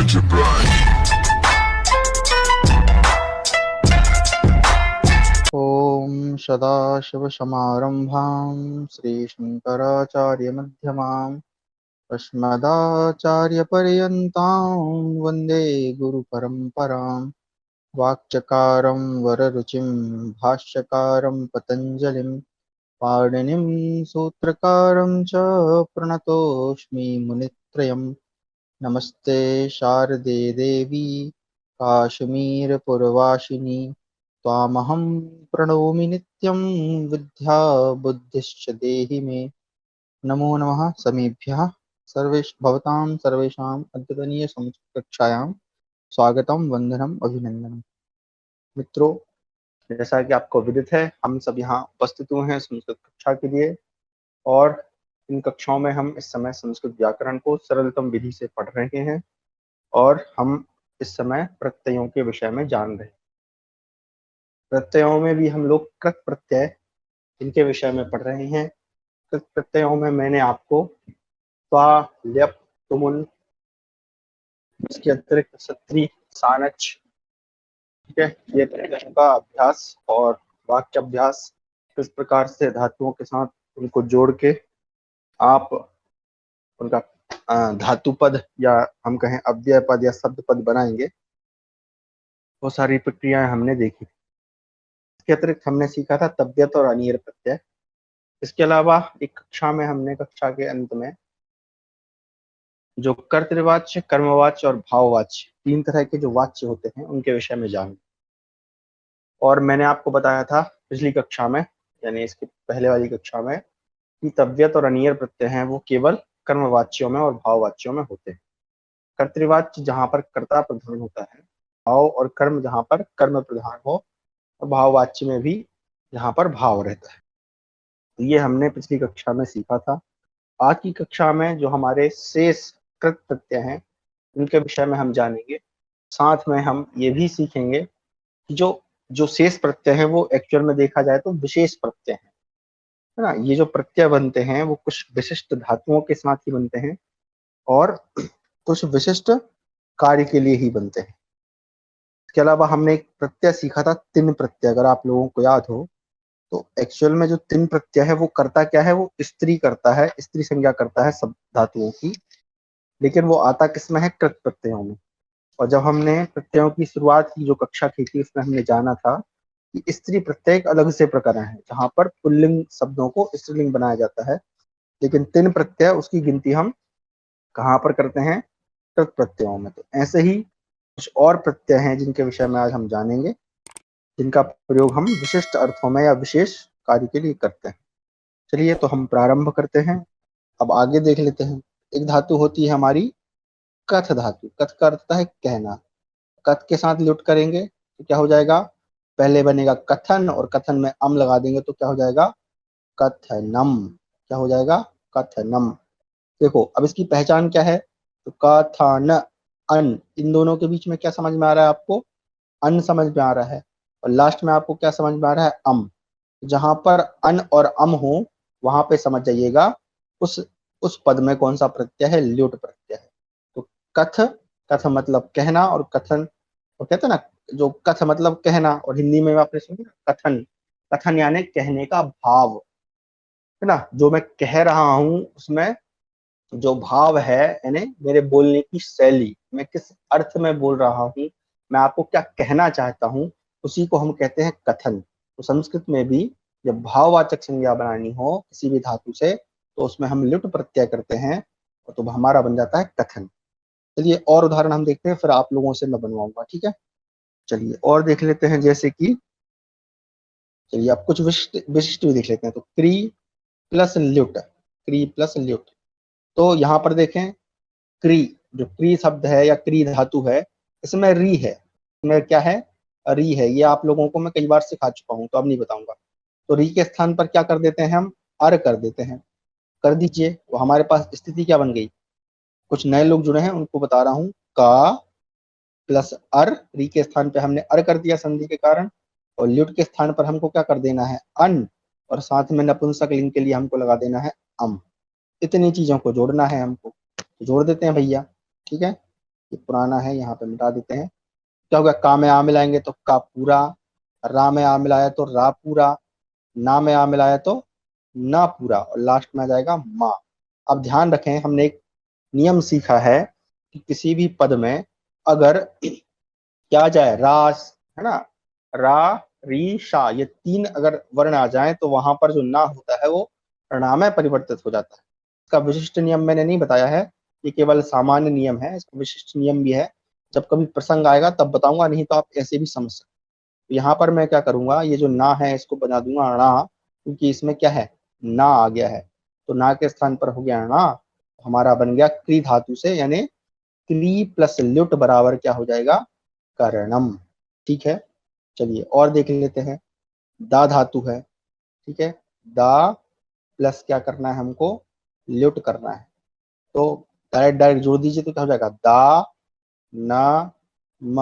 ओम सदाशिवसमारंभां श्रीशंकराचार्यमध्यमाम् अस्मदाचार्यपर्यन्तां वन्दे गुरुपरम्पराम्। वाक्चकारं वररुचिं भाष्यकारं पतञ्जलिं पाणिनिं सूत्रकारं च प्रणतोऽस्मि मुनित्रयम्। नमस्ते शारदे देवी काश्मीरपुरवासिनी त्वामहं प्रणौमि नित्यं विद्या बुद्धिश्च देहि मे। नमो नमः समेभ्यः भवतां सर्वेषाम् अद्यतनीय संस्कृतकक्षायां स्वागतम वंदनम अभिनंदनम। मित्रों, जैसा कि आपको विदित है, हम सब यहाँ उपस्थित हुए हैं संस्कृत कक्षा के लिए और इन कक्षाओं में हम इस समय संस्कृत व्याकरण को सरलतम विधि से पढ़ रहे हैं और हम इस समय प्रत्ययों के विषय में जान रहे हैं। प्रत्ययों में भी हम लोग कृत प्रत्यय इनके विषय में पढ़ रहे हैं। कृत प्रत्ययों में मैंने आपको त्वा, ल्यप, तुमुन, इसके अतिरिक्त सत्री, सानच, ठीक है, ये प्रत्ययों का अभ्यास और वाक्य अभ्यास, किस प्रकार से धातुओं के साथ उनको जोड़ के आप उनका धातु पद या हम कहें अव्यय पद या शब्द पद बनाएंगे, वो सारी प्रक्रियाएं हमने देखी। इसके अतिरिक्त हमने सीखा था तव्यत और अनियर प्रत्यय। इसके अलावा एक कक्षा में हमने कक्षा के अंत में जो कर्तृवाच्य, कर्मवाच्य और भाववाच्य, तीन तरह के जो वाच्य होते हैं उनके विषय में जाना। और मैंने आपको बताया था पिछली कक्षा में, यानी इसकी पहले वाली कक्षा में, कि तव्यत और अनियर प्रत्यय हैं वो केवल कर्मवाच्यों में और भाववाच्यों में होते हैं। कर्तृवाच्य जहाँ पर कर्ता प्रधान होता है, भाव और कर्म जहाँ पर कर्म प्रधान हो, और भाववाच्य में भी जहाँ पर भाव रहता है। तो ये हमने पिछली कक्षा में सीखा था। आज की कक्षा में जो हमारे शेष कृत प्रत्यय हैं उनके विषय में हम जानेंगे। साथ में हम ये भी सीखेंगे कि जो जो शेष प्रत्यय है वो एक्चुअल में देखा जाए तो विशेष प्रत्यय है ना। ये जो प्रत्यय बनते हैं वो कुछ विशिष्ट धातुओं के साथ ही बनते हैं और कुछ विशिष्ट कार्य के लिए ही बनते हैं। इसके अलावा हमने एक प्रत्यय सीखा था तिन प्रत्यय, अगर आप लोगों को याद हो तो एक्चुअल में जो तिन प्रत्यय है वो करता क्या है, वो स्त्री करता है, स्त्री संज्ञा करता है सब धातुओं की, लेकिन वो आता किसमें है, कृत प्रत्ययों में। और जब हमने प्रत्ययों की शुरुआत की जो कक्षा की थी उसमें हमने जाना था कि स्त्री प्रत्यय एक अलग से प्रकरण है जहां पर पुल्लिंग शब्दों को स्त्रीलिंग बनाया जाता है, लेकिन तिन प्रत्यय उसकी गिनती हम कहाँ पर करते हैं, कृत प्रत्ययों में। तो ऐसे ही कुछ और प्रत्यय हैं जिनके विषय में आज हम जानेंगे, जिनका प्रयोग हम विशिष्ट अर्थों में या विशेष कार्य के लिए करते हैं। चलिए तो हम प्रारंभ करते हैं। अब आगे देख लेते हैं। एक धातु होती है हमारी कथ धातु। कथ का अर्थ होता है कहना। कथ के साथ लुट करेंगे तो क्या हो जाएगा, पहले बनेगा कथन और कथन में अम लगा देंगे तो क्या हो जाएगा, कथनम। क्या हो जाएगा, कथनम। देखो अब इसकी पहचान क्या है, तो कथन अन, इन दोनों के बीच में क्या समझ में आ रहा है आपको, अन समझ में आ रहा है। और लास्ट में आपको क्या समझ में आ रहा है, अम। जहां पर अन और अम हो वहां पे समझ जाइएगा उस पद में कौन सा प्रत्यय है, ल्युट प्रत्यय है। तो कथ, कथ मतलब कहना, और कथन, वो कहते हैं ना, जो कथ मतलब कहना, और हिंदी में आपने सुना कथन, कथन यानी कहने का भाव, है ना। जो मैं कह रहा हूं उसमें जो भाव है, यानी मेरे बोलने की शैली, मैं किस अर्थ में बोल रहा हूँ, मैं आपको क्या कहना चाहता हूँ, उसी को हम कहते हैं कथन। तो संस्कृत में भी जब भाववाचक संज्ञा बनानी हो किसी भी धातु से तो उसमें हम लुट प्रत्यय करते हैं, तो हमारा बन जाता है कथन। चलिए और उदाहरण हम देखते हैं, फिर आप लोगों से मैं बनवाऊंगा, ठीक है। चलिए और देख लेते हैं, जैसे कि चलिए अब कुछ विशिष्ट विशिष्ट भी देख लेते हैं। तो क्री प्लस ल्युट, क्री प्लस ल्युट। तो यहाँ पर देखें, क्री, जो क्री शब्द है या क्री धातु है, इसमें री है, इसमें क्या है, री है। ये आप लोगों को मैं कई बार सिखा चुका हूं तो अब नहीं बताऊंगा। तो री के स्थान पर क्या कर देते हैं हम, अर कर देते हैं। कर दीजिए, तो हमारे पास स्थिति क्या बन गई, कुछ नए लोग जुड़े हैं उनको बता रहा हूँ, का प्लस अर, री के स्थान पे हमने अर कर दिया संधि के कारण, और ल्युट के स्थान पर हमको क्या कर देना है, अन, और साथ में नपुंसक लिंग के लिए हमको लगा देना है अम। इतनी चीजों को जोड़ना है हमको, तो जोड़ देते हैं भैया, ठीक है। ये पुराना है, यहाँ पे मिटा देते हैं। क्या होगा, का में आ मिलाएंगे तो का पूरा, रा में आ मिलाया तो रा पूरा, ना में आ मिलाया तो ना पूरा, और लास्ट में आ जाएगा माँ। अब ध्यान रखें, हमने एक नियम सीखा है कि किसी भी पद में अगर क्या आ जाए, रास है ना, रा री शा, ये तीन अगर वर्ण आ जाएं तो वहां पर जो ना होता है वो णा में परिवर्तित हो जाता है। इसका विशिष्ट नियम मैंने नहीं बताया है, ये केवल सामान्य नियम है, इसका विशिष्ट नियम भी है। जब कभी प्रसंग आएगा तब बताऊंगा, नहीं तो आप ऐसे भी समझ सकते। तो यहाँ पर मैं क्या करूंगा, ये जो ना है इसको बना दूंगा णा, क्योंकि इसमें क्या है, ना आ गया है, तो ना के स्थान पर हो गया णा, हमारा बन गया क्री धातु से, यानी क्री प्लस ल्युट बराबर क्या हो जाएगा, करणम। ठीक है, चलिए और देख लेते हैं। दा धातु है, ठीक है, दा प्लस क्या करना है हमको, ल्युट करना है। तो डायरेक्ट डायरेक्ट जोड़ दीजिए तो क्या हो जाएगा, दा न म,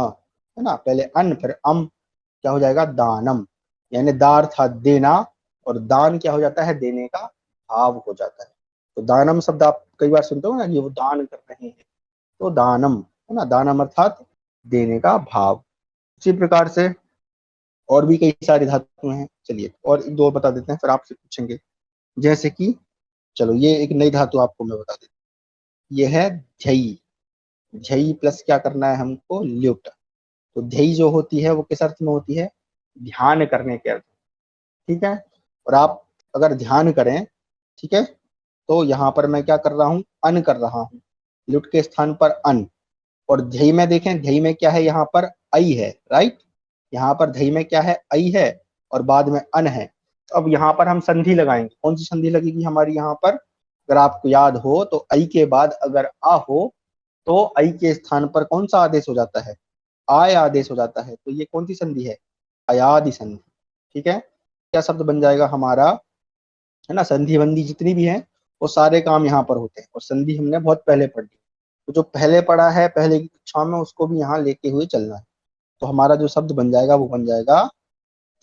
है ना, पहले अन फिर अम, क्या हो जाएगा, दानम। यानी दा अर्थात देना, और दान क्या हो जाता है, देने का भाव हो जाता है। तो दानम शब्द आप कई बार सुनते हो ना, ये वो दान कर रहे हैं, तो दानम, है ना, दानम अर्थात देने का भाव। इसी प्रकार से और भी कई सारी धातु हैं, चलिए और एक दो बता देते हैं फिर आपसे पूछेंगे। जैसे कि चलो ये एक नई धातु आपको मैं बता देता हूँ, ये है झई। झई प्लस क्या करना है हमको, ल्युट। तो ध्यय जो होती है वो किस अर्थ में होती है, ध्यान करने के अर्थ। ठीक है, और आप अगर ध्यान करें, ठीक है, तो यहाँ पर मैं क्या कर रहा हूँ, अन कर रहा हूँ, लुट के स्थान पर अन। और ध्यय में देखें, ध्यय में क्या है, यहाँ पर आई है, राइट, यहाँ पर ध्यय में क्या है, आई है, और बाद में अन है। तो अब यहाँ पर हम संधि लगाएंगे, कौन सी संधि लगेगी हमारी यहाँ पर, अगर आपको याद हो तो आई के बाद अगर आ हो तो आई के स्थान पर कौन सा आदेश हो जाता है, आय आदेश हो जाता है। तो ये कौन सी संधि है, अयादि संधि। ठीक है, क्या शब्द बन जाएगा हमारा, है ना, संधि बंदी जितनी भी है वो सारे काम यहाँ पर होते हैं, और संधि हमने बहुत पहले पढ़ी, तो जो पहले पढ़ा है पहले की कक्षा में उसको भी यहाँ लेके हुए चलना है। तो हमारा जो शब्द बन जाएगा वो बन जाएगा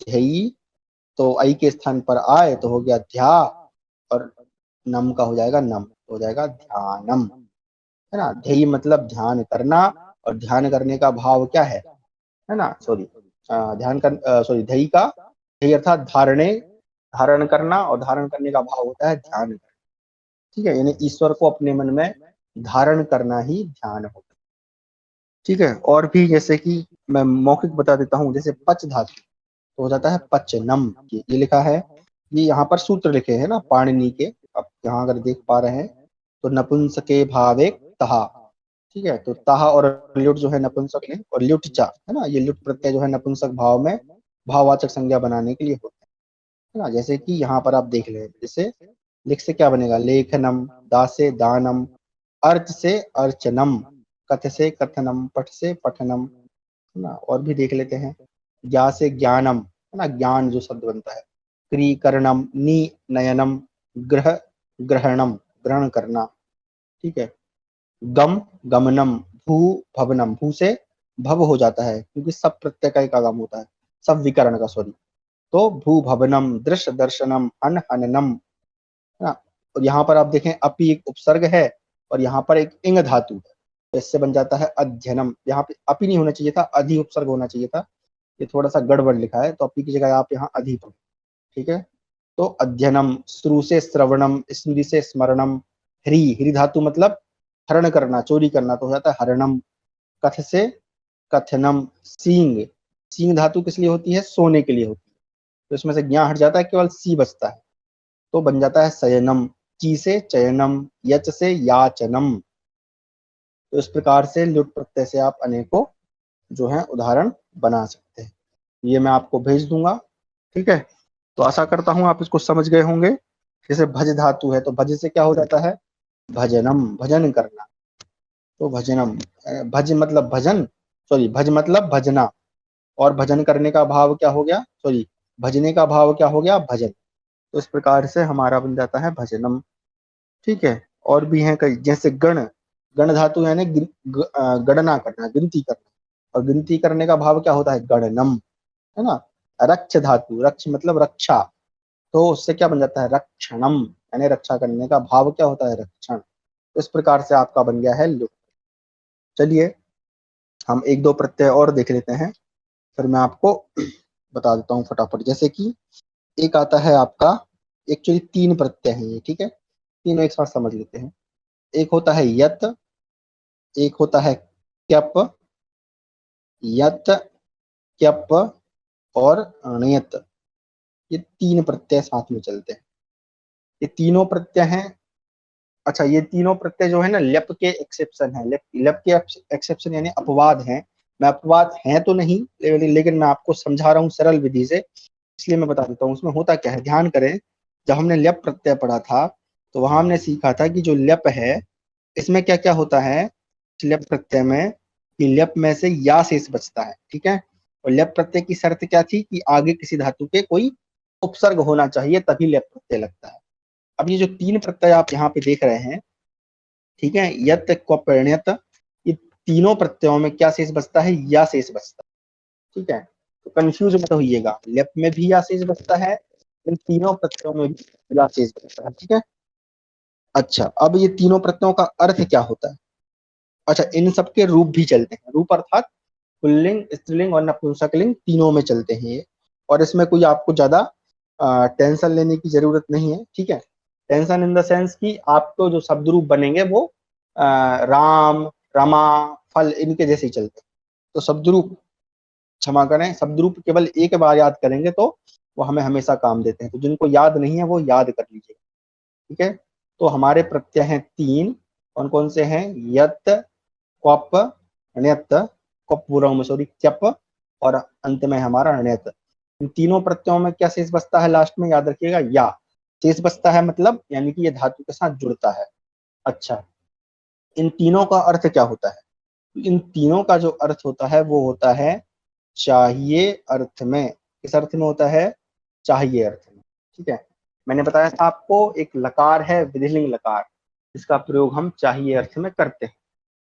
ध्ययी, तो आई के स्थान पर आए तो हो गया ध्या, और नम का हो जाएगा नम, तो हो जाएगा ध्यानम, है ना। ध्ययी मतलब ध्यान करना, और ध्यान करने का भाव क्या है ना, सॉरी, ध्यान कर, सॉरी, ध्ययी का, ध्ययी अर्थात धारणे, धारण करना, और धारण करने का भाव होता है ध्यान। ठीक है, यानी ईश्वर को अपने मन में धारण करना ही ध्यान होता है। ठीक है, और भी जैसे कि मैं मौखिक बता देता हूँ, जैसे पच धातु तो हो जाता है पचनम, ये लिखा है, ये यहाँ पर सूत्र लिखे हैं ना पाणिनि के, आप यहाँ अगर देख पा रहे हैं तो नपुंसके भावे तहा। ठीक है, तो तहा और ल्युट जो है नपुंसक है, और ल्युट चा, है ना, ये ल्युट प्रत्यय जो है नपुंसक भाव में भाववाचक संज्ञा बनाने के लिए होता है ना। जैसे कि यहाँ पर आप देख ले, जैसे लिख से क्या बनेगा, लेखनम, दा से दानम, अर्थ से अर्चनम, कथ से कथनम, पठ से पठनम, है ना। और भी देख लेते हैं, ज्ञा से ज्ञानम, है ना, ज्ञान जो शब्द बनता है, क्री कर्णम, नी नयनम, ग्रह ग्रहणम, ग्रहण करना। ठीक है, गम गमनम, भू भवनम, भू से भव हो जाता है क्योंकि सब प्रत्यय का एक आगम होता है, सब विकर्ण का, सॉरी, तो भू भवनम, दृश्य दर्शनम, हन हननम, है ना। और यहाँ पर आप देखें अपी एक उपसर्ग है, और यहाँ पर एक इंग धातु है, तो इससे बन जाता है अध्ययनम। यहाँ पे अपी नहीं होना चाहिए था, अधि उपसर्ग होना चाहिए था, ये थोड़ा सा गड़बड़ लिखा है, तो अपी की जगह आप यहाँ अधि पढ़ो। ठीक है, तो अध्ययनम, श्रु से श्रवणम, स्मृति से स्मरणम, ह्री, ह्री धातु मतलब हरण करना, चोरी करना, तो हो जाता है हरणम। कथ से कथनम, सींग, सींग धातु किस लिए होती है, सोने के लिए होती है, तो इसमें से ज्ञा हट जाता है, केवल सी बचता है, तो बन जाता है शयनम। ची से चयनम, यच से याचनम। तो इस प्रकार से लुट प्रत्यय से आप अनेकों जो है उदाहरण बना सकते हैं, ये मैं आपको भेज दूंगा। ठीक है, तो आशा करता हूं आप इसको समझ गए होंगे। जैसे भज धातु है तो भज से क्या हो जाता है, भजनम, भजन करना, तो भजनम, भज मतलब भजन, सॉरी, भज मतलब भजना, और भजन करने का भाव क्या हो गया, सॉरी, भजने का भाव क्या हो गया, भजन। तो इस प्रकार से हमारा बन जाता है भजनम। ठीक है, और भी हैं कई, जैसे गण, गण धातु यानी गणना करना, गिनती करना, और गिनती करने का भाव क्या होता है, गणनम, है ना। रक्ष धातु, रक्ष मतलब रक्षा, तो उससे क्या बन जाता है, रक्षणम, यानी रक्षा करने का भाव क्या होता है, रक्षण। इस प्रकार से आपका बन गया है लुट। चलिए हम एक दो प्रत्यय और देख लेते हैं, फिर मैं आपको बता देता हूँ फटाफट। जैसे कि एक आता है आपका, एक्चुअली तीन प्रत्यय हैं ये, ठीक है, तीनों एक साथ समझ लेते हैं। एक होता है यत, एक होता है क्यप, यत, क्यप और णयत। ये तीन प्रत्यय साथ में चलते हैं। ये तीनों प्रत्यय हैं। अच्छा, ये तीनों प्रत्यय जो है ना, लेप के एक्सेप्शन है। लेप लेप के एक्सेप्शन यानी अपवाद हैं। मैं अपवाद हैं तो नहीं, लेकिन मैं आपको समझा रहा हूँ सरल विधि से, इसलिए मैं बता देता हूँ उसमें होता क्या है। ध्यान करें, जब हमने लेप प्रत्यय पढ़ा था तो वहां हमने सीखा था कि जो लेप है इसमें क्या क्या होता है। लेप प्रत्यय में कि लेप में से या शेष बचता है, ठीक है। और लेप प्रत्यय की शर्त क्या थी कि आगे किसी धातु के कोई उपसर्ग होना चाहिए, तभी लेप प्रत्यय लगता है। अब ये जो तीन प्रत्यय आप यहाँ पे देख रहे हैं, ठीक है, यत क्वप ण्यत, ये तीनों प्रत्ययों में क्या शेष बचता है, या शेष बचता है, ठीक है। तो कंफ्यूज मत होइएगा, लेप में भी या शेष बचता है, इन तीनों प्रत्ययों में भी या शेष बचता है, ठीक है। अच्छा, अब ये तीनों प्रत्ययों का अर्थ क्या होता है। अच्छा, इन सबके रूप भी चलते हैं। रूप अर्थात पुल्लिंग, स्त्रीलिंग और नपुंसकलिंग तीनों में चलते हैं ये। और इसमें कोई आपको ज्यादा टेंशन लेने की जरूरत नहीं है, ठीक है। टेंशन इन द सेंस कि आपको जो शब्द रूप बनेंगे वो राम, रमा, फल इनके जैसे ही चलते हैं। तो शब्द रूप, क्षमा करें, शब्द रूप केवल एक बार याद करेंगे तो वो हमें हमेशा काम देते हैं। तो जिनको याद नहीं है वो याद कर लीजिए, ठीक है। तो हमारे प्रत्यय हैं तीन, कौन कौन से हैं, यत, क्वप, ण्यत, क्वप बोल रहा हूं मैं, सॉरी, क्यप, और अंत में हमारा ण्यत। इन तीनों प्रत्ययों में क्या शेष बचता है, लास्ट में याद रखिएगा, या शेष बचता है, मतलब यानी कि ये धातु के साथ जुड़ता है। अच्छा, इन तीनों का अर्थ क्या होता है। इन तीनों का जो अर्थ होता है वो होता है चाहिए अर्थ में। किस अर्थ में होता है, चाहिए अर्थ में, ठीक है। मैंने बताया था आपको, एक लकार है विधिलिंग लकार, जिसका प्रयोग हम चाहिए अर्थ में करते हैं।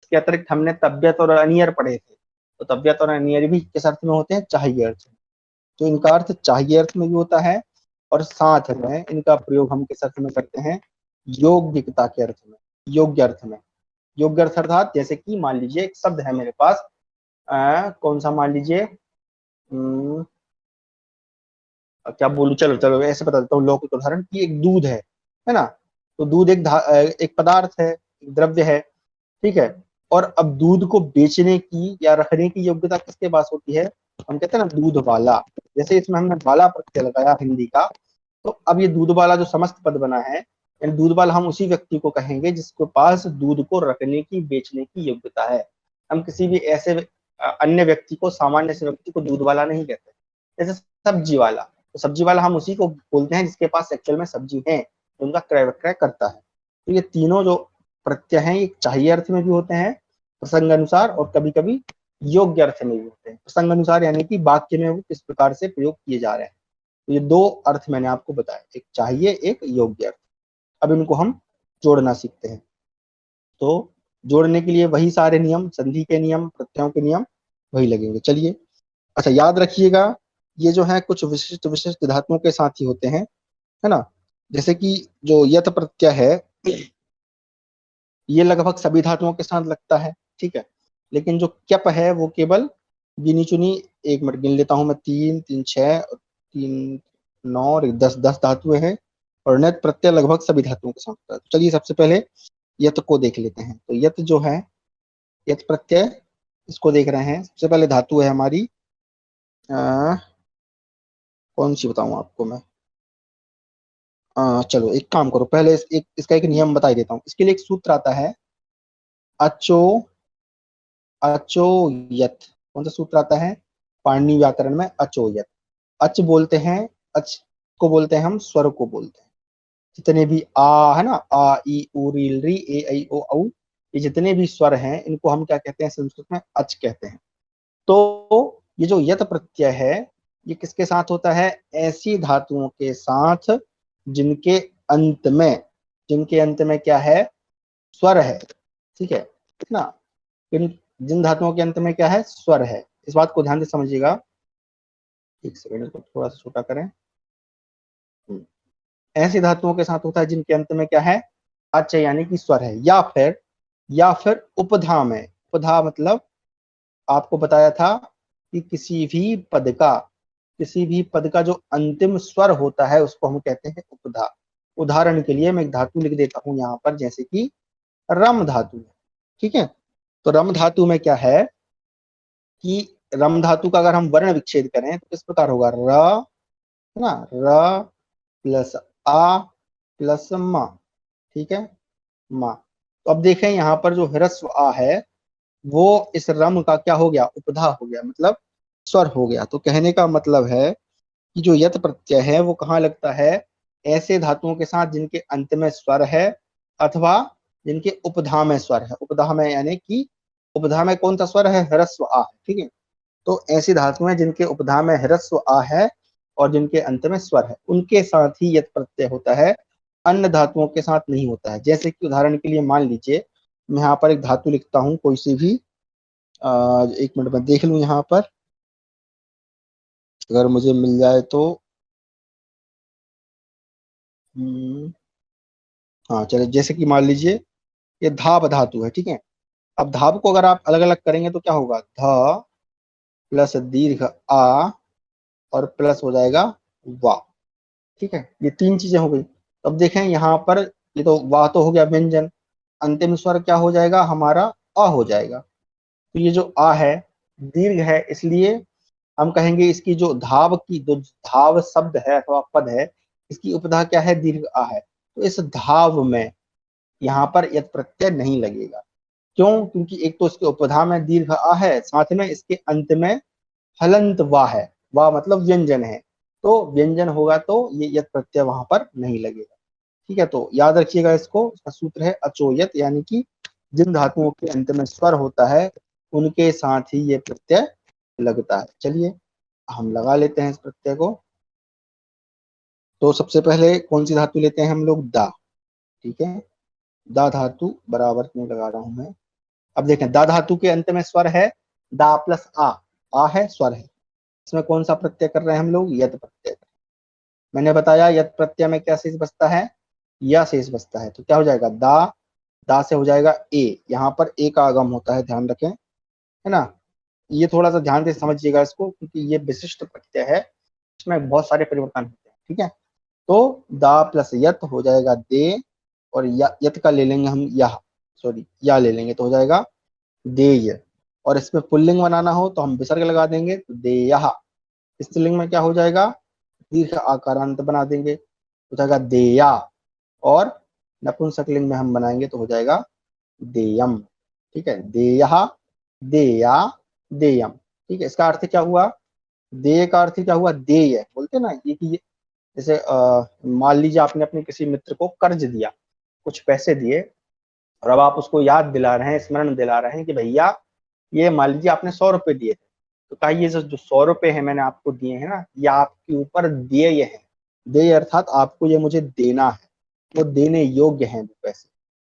इसके अतिरिक्त हमने तबियत और अनियर पढ़े थे, तो तबियत और अनियर भी किस अर्थ में होते हैं, चाहिए अर्थ में। तो इनका अर्थ चाहिए अर्थ में भी होता है, और साथ में इनका प्रयोग हम किस अर्थ में करते हैं, योग्यता के अर्थ में, योग्य अर्थ में। योग्य अर्थ अर्थात जैसे कि मान लीजिए एक शब्द है मेरे पास, कौन सा, मान लीजिए क्या बोलूं, चलो चलो ऐसे बता देता हूँ लौकिक उदाहरण कि एक दूध है ना। तो दूध एक पदार्थ है, एक द्रव्य है, ठीक है। और अब दूध को बेचने की या रखने की योग्यता किसके पास होती है, हम कहते हैं ना दूध वाला। जैसे इसमें हमने वाला प्रत्यय लगाया हिंदी का, तो अब ये दूध वाला जो समस्त पद बना है, यानी दूध वाला हम उसी व्यक्ति को कहेंगे जिसके पास दूध को रखने की, बेचने की योग्यता है। हम किसी भी ऐसे अन्य व्यक्ति को, सामान्य से व्यक्ति को दूध वाला नहीं कहते। जैसे सब्जी वाला, तो सब्जी वाला हम उसी को बोलते हैं जिसके पास एक्चुअल में सब्जी है, तो उनका क्रय विक्रय करता है। तो ये तीनों जो प्रत्यय हैं ये चाहिए अर्थ में भी होते हैं प्रसंग अनुसार, और कभी कभी योग्य अर्थ में भी होते हैं प्रसंग अनुसार, यानी कि वाक्य में वो किस प्रकार से प्रयोग किए जा रहे हैं। तो ये दो अर्थ मैंने आपको बताया, एक चाहिए, एक योग्य अर्थ। अब इनको हम जोड़ना सीखते हैं। तो जोड़ने के लिए वही सारे नियम, संधि के नियम, प्रत्ययों के नियम वही लगेंगे। चलिए, अच्छा याद रखिएगा, ये जो है कुछ विशिष्ट विशिष्ट धातुओं के साथ ही होते हैं, है ना। जैसे कि जो यत प्रत्यय है ये लगभग सभी धातुओं के साथ लगता है, ठीक है। लेकिन जो क्यप है वो केवल गिनी चुनी, एक मिनट गिन लेता हूं मैं, तीन तीन छह, तीन नौ और 10 धातुएं हैं। और णित प्रत्यय लगभग सभी धातुओं के साथ होता है। तो चलिए सबसे पहले यत को देख लेते हैं। तो यत जो है, यत प्रत्यय, इसको देख रहे हैं। सबसे पहले धातु है हमारी, अ, कौन सी बताऊं आपको मैं, चलो एक काम करो, पहले इसका एक नियम बता ही देता हूँ। इसके लिए एक सूत्र आता है, अचो अचोयत। कौन सा सूत्र आता है, पाणिनि व्याकरण में, अचोयत। अच बोलते हैं, अच को बोलते हैं हम स्वर को बोलते हैं। जितने भी आ है ना, आ ई उ री री ए ऐ ओ औ, ये जितने भी स्वर हैं इनको हम क्या कहते हैं, संस्कृत में अच कहते हैं। तो ये जो यत प्रत्यय है ये किसके साथ होता है, ऐसी धातुओं के साथ जिनके अंत में, जिनके अंत में क्या है, स्वर है, ठीक है ना। जिन धातुओं के अंत में क्या है, स्वर है। इस बात को ध्यान से समझिएगा। एक सेकंड, इसको थोड़ा सा छोटा करें। ऐसी धातुओं के साथ होता है जिनके अंत में क्या है, अच यानी कि स्वर है, या फिर उपधाम है। उपधा मतलब आपको बताया था कि किसी भी पद का जो अंतिम स्वर होता है उसको हम कहते हैं उपधा। उदाहरण के लिए मैं एक धातु लिख देता हूं यहाँ पर, जैसे कि रम धातु है। ठीक है, तो रम धातु में क्या है कि रम धातु का अगर हम वर्ण विच्छेद करें तो किस प्रकार होगा, र, है ना, र प्लस आ प्लस मा। ठीक है, मा। तो अब देखें यहाँ पर जो ह्रस्व आ है वो इस रम का क्या हो गया, उपधा हो गया, मतलब स्वर हो गया। तो कहने का मतलब है कि जो यत प्रत्यय है वो कहाँ लगता है, ऐसे धातुओं के साथ जिनके अंत में स्वर है अथवा जिनके उपधा में स्वर है। उपधा में यानी कि उपधा में कौन सा स्वर है, ह्रस्व आ है। ठीक है, तो ऐसी धातुएं जिनके उपधा में ह्रस्व आ है और जिनके अंत में स्वर है उनके साथ ही यत प्रत्यय होता है, अन्य धातुओं के साथ नहीं होता है। जैसे कि उदाहरण के लिए मान लीजिए मैं यहाँ पर एक धातु लिखता हूँ कोई सी भी, एक मिनट में देख लूं यहाँ पर अगर मुझे मिल जाए तो। हम्म, हाँ चलिए, जैसे कि मान लीजिए ये धाब धातु है। ठीक है, अब धाब को अगर आप अलग अलग करेंगे तो क्या होगा, ध प्लस दीर्घ आ और प्लस हो जाएगा वा। ठीक है, ये तीन चीजें हो गई। तो अब देखें यहाँ पर, ये तो वाह तो हो गया व्यंजन, अंतिम स्वर क्या हो जाएगा हमारा, अ हो जाएगा। तो ये जो आ है दीर्घ है, इसलिए हम कहेंगे इसकी जो धाव की जो धाव शब्द है अथवा पद है, इसकी उपधा क्या है, दीर्घ आ है। तो इस धाव में यहाँ पर यत प्रत्यय नहीं लगेगा। क्यों, क्योंकि एक तो इसके उपधा में दीर्घ आ है, साथ में इसके अंत में हलंत वाह है। वाह मतलब व्यंजन है, तो व्यंजन होगा तो ये यत प्रत्यय वहां पर नहीं लगेगा। ठीक है, तो याद रखिएगा इसको, इसका सूत्र है अचोयत, यानी कि जिन धातुओं के अंत में स्वर होता है उनके साथ ही ये प्रत्यय लगता है। चलिए हम लगा लेते हैं इस प्रत्यय को। तो सबसे पहले कौन सी धातु लेते हैं हम लोग, दा। ठीक है, दा धातु बराबर में लगा रहा हूं मैं। अब देखें दा धातु के अंत में स्वर है, दा प्लस आ है स्वर है, इसमें कौन सा प्रत्यय कर रहे हैं हम लोग, यत प्रत्यय। मैंने बताया यत प्रत्यय में क्या शेष बचता है, या शेष बचता है। तो क्या हो जाएगा, दा से हो जाएगा ए, यहाँ पर ए का आगम होता है, ध्यान रखें, है ना। ये थोड़ा सा ध्यान से समझिएगा इसको, क्योंकि ये विशिष्ट प्रत्यय है, इसमें बहुत सारे परिवर्तन होते हैं। ठीक है, तो दा प्लस यत हो जाएगा दे, और यत का ले लेंगे हम यह, सॉरी या ले लेंगे तो हो जाएगा देय। और इसमें पुल्लिंग बनाना हो तो हम विसर्ग लगा देंगे, तो देयः। स्त्रीलिंग में क्या हो जाएगा, दीर्घ आकारांत बना देंगे, हो जाएगा देया। और नपुंसकलिंग में हम बनाएंगे तो हो जाएगा देयम। ठीक है, देयः, देया, देयम। ठीक है, इसका अर्थ क्या हुआ, देय का अर्थ क्या हुआ, देय बोलते ना ये कि जैसे मान लीजिए आपने अपने किसी मित्र को कर्ज दिया, कुछ पैसे दिए, और अब आप उसको याद दिला रहे हैं, स्मरण दिला रहे हैं कि भैया ये मान लीजिए आपने 100 रुपए दिए थे, तो कहा ये जो 100 रुपए है मैंने आपको दिए हैं ना, ये आपके ऊपर देय है। देय अर्थात आपको ये मुझे देना है, वो देने योग्य है वो पैसे।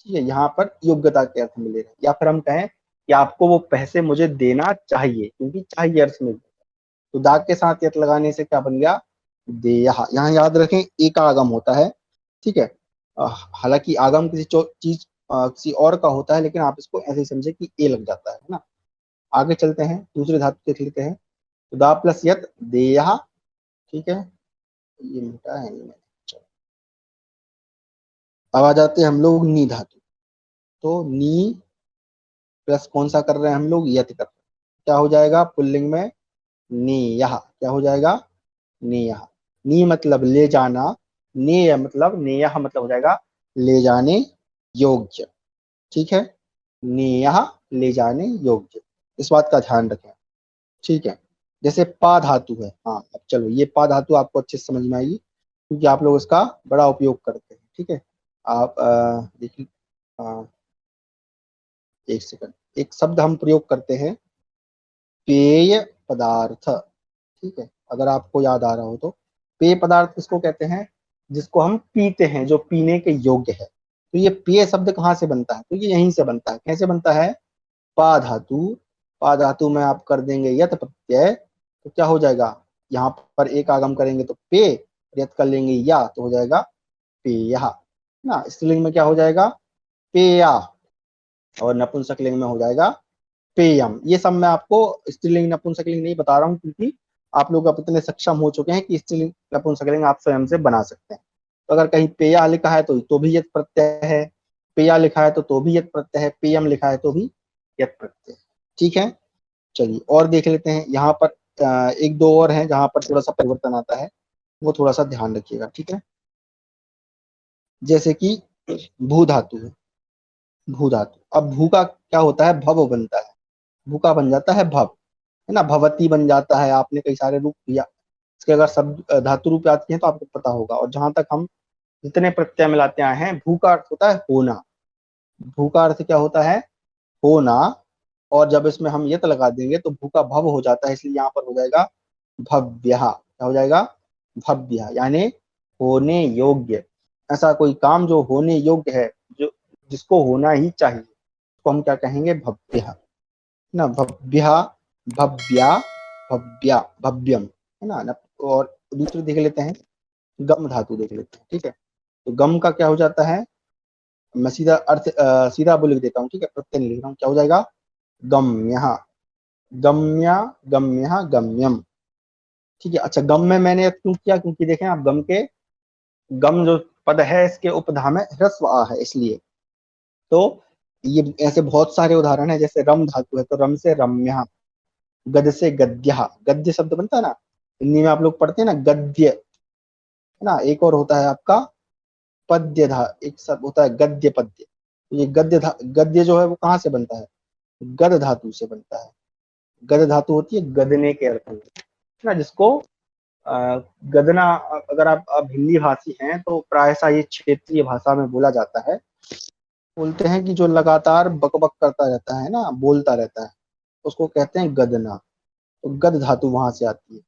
ठीक है, यहाँ पर योग्यता के अर्थ में ले रहे हैं, या फिर हम कहें कि आपको वो पैसे मुझे देना चाहिए, क्योंकि चाहिए अर्थ में। तो दाग के साथ यत लगाने से क्या बन गया, देयः। यहाँ याद रखें ए का आगम होता है। ठीक है, हालांकि आगम किसी चीज किसी और का होता है, लेकिन आप इसको ऐसे ही समझे कि ए लग जाता है ना। आगे चलते हैं, दूसरे धातु देख लेते हैं। तो दा प्लस यत देयः। ठीक है, ये मिटा है ये। अब आ जाते हैं हम लोग नी धातु। तो नी प्लस कौन सा कर रहे हैं हम लोग, यत कर रहे हैं। क्या हो जाएगा पुल्लिंग में, नेयः। क्या हो जाएगा, नेयः। नी मतलब ले जाना, नेय मतलब, नेयः मतलब हो जाएगा ले जाने योग्य। ठीक है, नेयः ले जाने योग्य, इस बात का ध्यान रखें। ठीक है, जैसे पा धातु है, हाँ अब चलो ये पा धातु आपको अच्छे से समझ में आएगी, क्योंकि आप लोग इसका बड़ा उपयोग करते हैं। ठीक है, आप देखिए, अ, एक सेकंड, एक शब्द हम प्रयोग करते हैं, पेय पदार्थ। ठीक है, अगर आपको याद आ रहा हो तो, पेय पदार्थ किसको कहते हैं, जिसको हम पीते हैं, जो पीने के योग्य है। तो ये पेय शब्द कहाँ से बनता है, तो ये यहीं से बनता है। कैसे बनता है, पा धातु, पा धातु में आप कर देंगे यत प्रत्यय, तो क्या हो जाएगा, यहाँ पर एक आगम करेंगे तो पे, यत कर लेंगे या, तो हो जाएगा पेयः ना। स्त्रीलिंग में क्या हो जाएगा, पेया, और नपुंसक लिंग में हो जाएगा पेयम, ये सब मैं आपको स्त्रीलिंग नपुंसकलिंग नहीं बता रहा हूँ, क्योंकि आप लोग अब इतने सक्षम हो चुके हैं कि स्त्रीलिंग नपुंसकलिंग आप स्वयं से बना सकते हैं। तो अगर कहीं पेया लिखा है तो भी यत प्रत्यय है, पेया लिखा है तो भी यत प्रत्यय है, पेयम लिखा है तो भी यत प्रत्यय है। ठीक है, चलिए और देख लेते हैं। यहाँ पर एक दो और हैं जहां पर थोड़ा सा परिवर्तन आता है, वो थोड़ा सा ध्यान रखिएगा। ठीक है, जैसे कि भू धातु है, भू धातु, अब भू का क्या होता है, भव बनता है, भू का बन जाता है भव, है ना, भवती बन जाता है। आपने कई सारे रूप लिया, इसके अगर सब धातु रूप याद किए हैं तो आपको पता होगा। और जहां तक हम जितने प्रत्यय मिलाते आए हैं, भू का अर्थ होता है होना, भू का अर्थ क्या होता है, होना। और जब इसमें हम यत लगा देंगे तो भू का भव हो जाता है, इसलिए यहाँ पर हो जाएगा भव्य, क्या हो जाएगा, भव्य, यानी होने योग्य। ऐसा कोई काम जो होने योग्य है, जो जिसको होना ही चाहिए, उसको हम क्या कहेंगे, भव्य ना, भव्य, भव्या, भव्या, भव्यम, है ना। और दूसरे देख लेते हैं, गम धातु देख लेते हैं। ठीक है, तो गम का क्या हो जाता है, मैं सीधा अर्थ सीधा बोल देता हूँ। ठीक है, प्रत्यय नहीं लिख रहा हूँ, क्या हो जाएगा, गम्य, गम्या, गम्य, गम्यम। ठीक है, अच्छा गम में मैंने क्यों किया, क्योंकि देखें आप गम के, गम जो पद है इसके उपधा में ह्रस्व आ है, इसलिए। तो ये ऐसे बहुत सारे उदाहरण है, जैसे रम धातु है तो रम से रम्या, गद से गद्य, गद्य शब्द बनता है ना, हिंदी में आप लोग पढ़ते हैं ना गद्य, है ना। एक और होता है आपका पद्य धा, एक शब्द होता है गद्य पद्य। तो ये गद्य जो है वो कहाँ से बनता है, गद धातु से बनता है। गद धातु होती है गदने के अर्थ में, है ना, जिसको गदना, अगर आप हिंदी भाषी हैं तो प्रायः ये क्षेत्रीय भाषा में बोला जाता है। बोलते हैं कि जो लगातार बकबक करता रहता है ना, बोलता रहता है, उसको कहते हैं गदना। तो गद धातु वहां से आती है।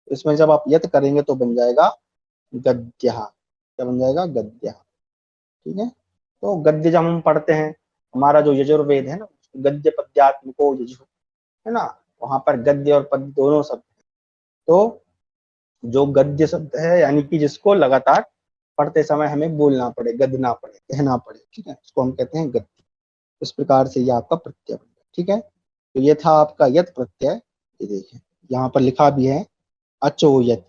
इसमें जब आप यत करेंगे तो बन जाएगा गद्य, क्या बन जाएगा, गद्य। ठीक है, तो गद्य जब हम पढ़ते हैं, हमारा जो यजुर्वेद है ना, गद्य पद्यात्मको यजु, है ना, वहां पर गद्य और पद्य दोनों शब्द। तो जो गद्य शब्द है, यानी कि जिसको लगातार पढ़ते समय हमें बोलना पड़े, गदना पड़े, कहना पड़े, ठीक है, उसको हम कहते हैं गद्य। इस प्रकार से ये आपका प्रत्यय बन गया। ठीक है, तो ये था आपका यत प्रत्यय। ये देखिए यहाँ पर लिखा भी है, अचो यत,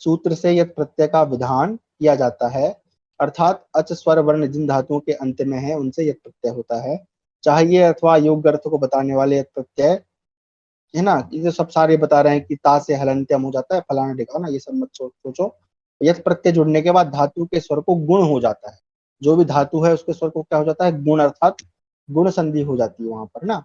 सूत्र से यत प्रत्यय का विधान किया जाता है, अर्थात अच स्वर वर्ण जिन धातुओं के अंत में है उनसे यत प्रत्यय होता है। चाहिए अथवा योग्य अर्थ को बताने वाले यत प्रत्यय, है ना, ये जो सब सारे बता रहे हैं कि ता से हलंत्यम हो जाता है, फलाना ढिकाना, ये सब मत सोचो। यत प्रत्यय जुड़ने के बाद धातु के स्वर को गुण हो जाता है, जो भी धातु है उसके स्वर को क्या हो जाता है, गुण, अर्थात गुण संधि हो जाती है वहां पर ना।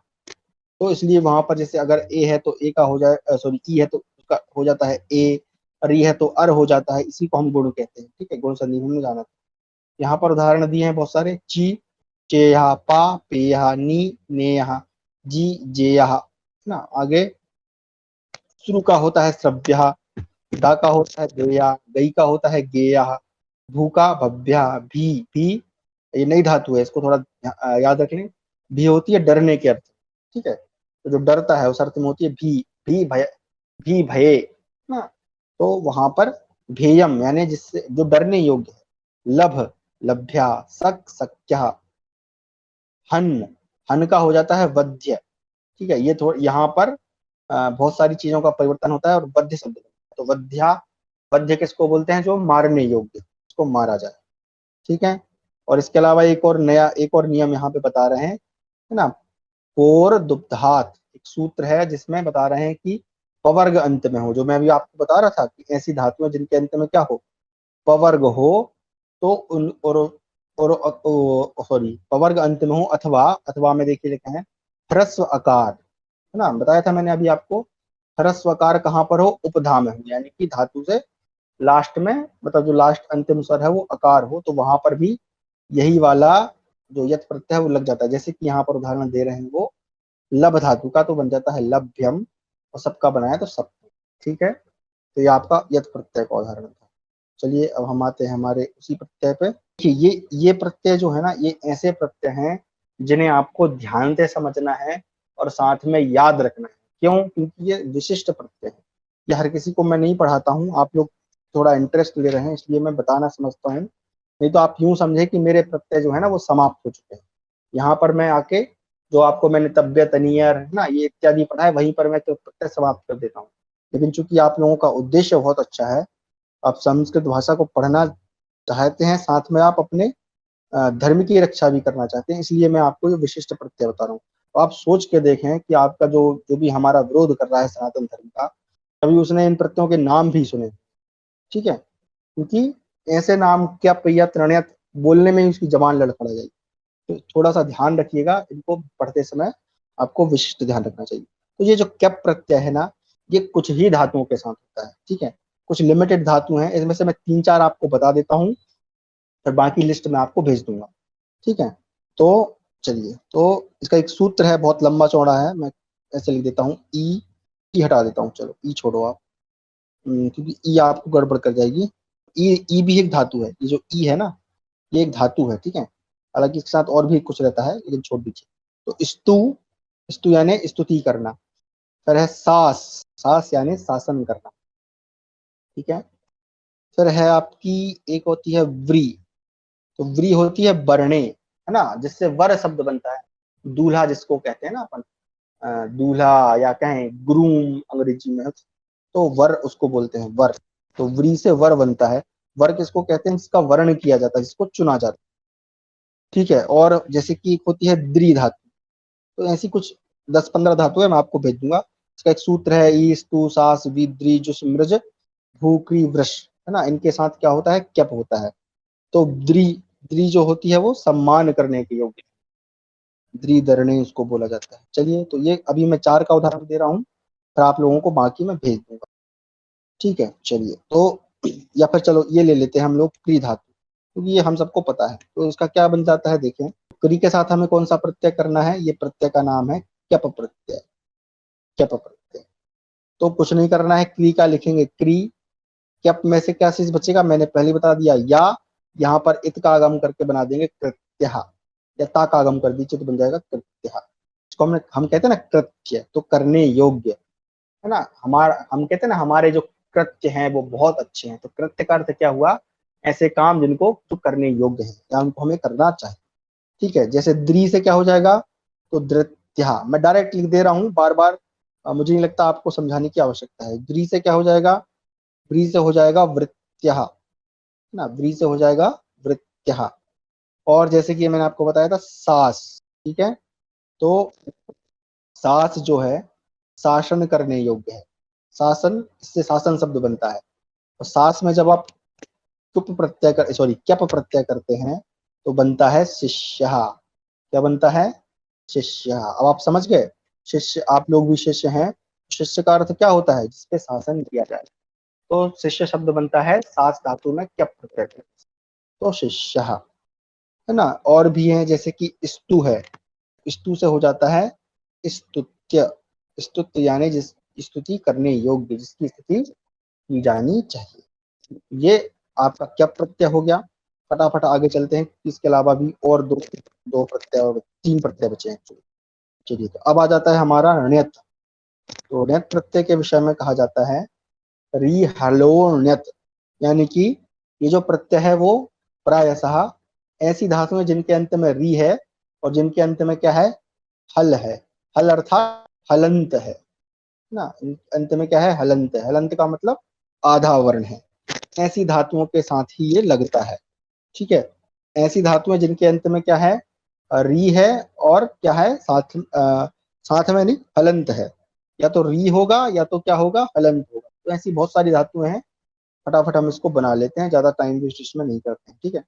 तो इसलिए वहां पर जैसे अगर ए है तो ए का हो जाए, सॉरी ई है तो उसका हो जाता है ए, और ई है तो अर हो जाता है, इसी को हम गुण कहते हैं। ठीक है, गुण संधि हमने जाना था। यहाँ पर उदाहरण दिए हैं बहुत सारे, ची, चे यहाँ, पा, पे यहाँ, नी, ने यहाँ, जी, जे यहाँ, ना। आगे शुरू का होता है श्रव्य, दा का होता है देया, गई का होता है गेया, भू का भव्या, भी, ये नई धातु है, इसको थोड़ा याद रख लें। भी होती है डरने के अर्थ, ठीक है, तो जो डरता है उस अर्थ में होती है भी भय, भी भये ना। तो वहां पर भेयम, यानी जिससे जो डरने योग्य है, लभ, लभ्या, सक, सक्या, हन, हन का हो जाता है वध्य। ठीक है, ये थोड़ा यहाँ पर बहुत सारी चीजों का परिवर्तन होता है और वध्य शब्द, तो वध्या, वध्य किसको बोलते हैं, जो मारने योग्य, उसको मारा जाए। ठीक है, और इसके अलावा एक और नियम यहाँ पे बता रहे हैं, है ना, पोर दुप्धात, एक सूत्र है जिसमें बता रहे हैं कि पवर्ग अंत में हो, जो मैं अभी आपको बता रहा था कि ऐसी धातुएं जिनके अंत में क्या हो, पवर्ग हो, तो उन और सॉरी पवर्ग अंत में हो, अथवा, अथवा में देखिए लिखा है ह्रस्व आकार, है ना, बताया था मैंने अभी आपको, ह्रस्व आकार कहाँ पर हो, उपधा में हो, यानी कि धातु से लास्ट में, मतलब जो लास्ट अंतिम स्वर है वो आकार हो, तो वहां पर भी यही वाला जो यत प्रत्यय है वो लग जाता है। जैसे कि यहाँ पर उदाहरण दे रहे हैं वो लब धातु का, तो बन जाता है लभ्यम, और सबका बनाया तो सब। ठीक है, तो ये आपका यत प्रत्यय का उदाहरण था। चलिए अब हम आते हैं हमारे उसी प्रत्यय पे। देखिए ये प्रत्यय जो है ना, ये ऐसे प्रत्यय हैं जिन्हें आपको ध्यान से समझना है और साथ में याद रखना है। क्यों, क्योंकि ये विशिष्ट प्रत्यय है, ये हर किसी को मैं नहीं पढ़ाता हूँ, आप लोग थोड़ा इंटरेस्ट ले रहे हैं इसलिए मैं बताना समझता हूँ। नहीं तो आप यूं समझे कि मेरे प्रत्यय जो है ना वो समाप्त हो चुके हैं, यहाँ पर मैं आके जो आपको मैंने तबियत नियर है ना ये इत्यादि पढ़ा है वहीं पर मैं क्रिया प्रत्यय समाप्त कर देता हूँ। लेकिन चूंकि आप लोगों का उद्देश्य बहुत अच्छा है, आप संस्कृत भाषा को पढ़ना चाहते हैं, साथ में आप अपने धर्म की रक्षा भी करना चाहते हैं, इसलिए मैं आपको ये विशिष्ट प्रत्यय बता रहा हूँ। तो आप सोच के देखें कि आपका जो जो भी हमारा विरोध कर रहा है सनातन धर्म का, कभी उसने इन प्रत्ययों के नाम भी सुने, ठीक है, क्योंकि ऐसे नाम क्या पहिया त्रणयत बोलने में ही उसकी जबान लड़खड़ा जाएगी। तो थोड़ा सा ध्यान रखिएगा, इनको पढ़ते समय आपको विशिष्ट ध्यान रखना चाहिए। तो ये जो कैप प्रत्यय है ना, ये कुछ ही धातुओं के साथ होता है, ठीक है, कुछ लिमिटेड धातु हैं, इसमें से मैं 3-4 आपको बता देता हूँ, फिर बाकी लिस्ट में आपको भेज दूंगा, ठीक है। तो चलिए, तो इसका एक सूत्र है, बहुत लंबा चौड़ा है, मैं ऐसे लिख देता हूँ, ई हटा देता हूँ, चलो ई छोड़ो आप, क्योंकि ई आपको गड़बड़ कर जाएगी। ई भी एक धातु है, ये जो ई है ना ये एक धातु है, ठीक है, हालांकि इसके साथ और भी कुछ रहता है लेकिन छोड़ दीजिए। तो स्तु, स्तु यानी स्तुति करना, फिर है सास, सास यानी शासन करना, ठीक है। फिर है आपकी एक होती है व्री, तो व्री होती है बरणे, है ना, जिससे वर शब्द बनता है, दूल्हा जिसको कहते हैं ना अपन, दूल्हा या कहें ग्रूम अंग्रेजी में, तो वर उसको बोलते हैं वर। तो व्री से वर बनता है। वर किसको कहते हैं, जिसका वर्ण किया जाता है, जिसको चुना जाता है, ठीक है। और जैसे कि एक होती है द्रि धातु, तो ऐसी कुछ 10-15 धातु है, मैं आपको भेज दूंगा। इसका एक सूत्र है, ई स्तु सास विद्री जुस मृज भूक्री वृष, है ना, इनके साथ क्या होता है, कैप होता है। तो द्रि, द्रि जो होती है वो सम्मान करने के योग्य, द्रि धरणी उसको बोला जाता है। चलिए, तो ये अभी मैं 4 का उदाहरण दे रहा हूँ, फिर आप लोगों को बाकी मैं भेज दूंगा, ठीक है। चलिए, तो या फिर चलो ये ले लेते हैं हम लोग क्री धातु, क्योंकि ये हम सबको पता है। तो इसका क्या बन जाता है, देखें, क्री के साथ हमें कौन सा प्रत्यय करना है, ये प्रत्यय का नाम है क्यप प्रत्यय, क्यप प्रत्यय। तो कुछ नहीं करना है, क्री का लिखेंगे क्री, कैप में से क्या चीज बचेगा, मैंने पहले बता दिया, या यहाँ पर इत का आगम करके बना देंगे कृत्य, या ता का आगम कर दीजिए तो बन जाएगा कृत्य। इसको हम कहते हैं ना कृत्य, तो करने योग्य, है ना, हमारा, हम कहते हैं ना हमारे जो कृत्य हैं वो बहुत अच्छे हैं, तो कृत्य का अर्थ क्या हुआ, ऐसे काम जिनको तो करने योग्य है या उनको हमें करना चाहिए, ठीक है। जैसे द्रि से क्या हो जाएगा, तो धृत्या, मैं डायरेक्ट लिख दे रहा हूँ बार बार, मुझे नहीं लगता आपको समझाने की आवश्यकता है। द्रि से क्या हो जाएगा, व्री से हो जाएगा वृत्त्या, ना, व्री से हो जाएगा वृत्त्या। और जैसे कि मैंने आपको बताया था सास, ठीक है, तो सास जो है शासन करने योग्य है, शासन, इससे शासन शब्द बनता है। और सास में जब आप कुप प्रत्यय कर, सॉरी क्यप प्रत्यय करते हैं तो बनता है शिष्य, क्या बनता है, शिष्य। अब आप समझ गए, शिष्य, आप लोग भी शिष्य हैं, शिष्य का अर्थ क्या होता है, जिसपे शासन किया जाए, तो शिष्य शब्द बनता है सास धातु में क्यप प्रत्यय, तो शिष्य, है ना। और भी है, जैसे कि स्तु है, स्तु से हो जाता है स्तुत्य, स्तुत्य यानी जिस स्तुति करने योग्य, जिसकी स्तुति की जानी चाहिए। ये आपका क्या प्रत्यय हो गया। फटाफट आगे चलते हैं, इसके अलावा भी और दो दो प्रत्यय और 3 प्रत्यय बचे हैं। चलिए, तो अब आ जाता है हमारा ण्यत। तो ण्यत प्रत्यय के विषय में कहा जाता है री हलो ण्यत, यानी कि ये जो प्रत्यय है वो प्रायशः ऐसी धातु है जिनके अंत में री है और जिनके अंत में क्या है, हल है। हल अर्थात हलंत है ना, अंत में क्या है, हलंत है। हलंत का मतलब आधा वर्ण है। ऐसी धातुओं के साथ ही ये लगता है, ठीक है। ऐसी धातुएं जिनके अंत में क्या है, री है, और क्या है साथ में नहीं, हलंत है, या तो री होगा या तो क्या होगा, हलंत होगा। तो ऐसी बहुत सारी धातुएं हैं, फटाफट हम इसको बना लेते हैं, ज्यादा टाइम वेस्ट इसमें नहीं करते हैं, ठीक है।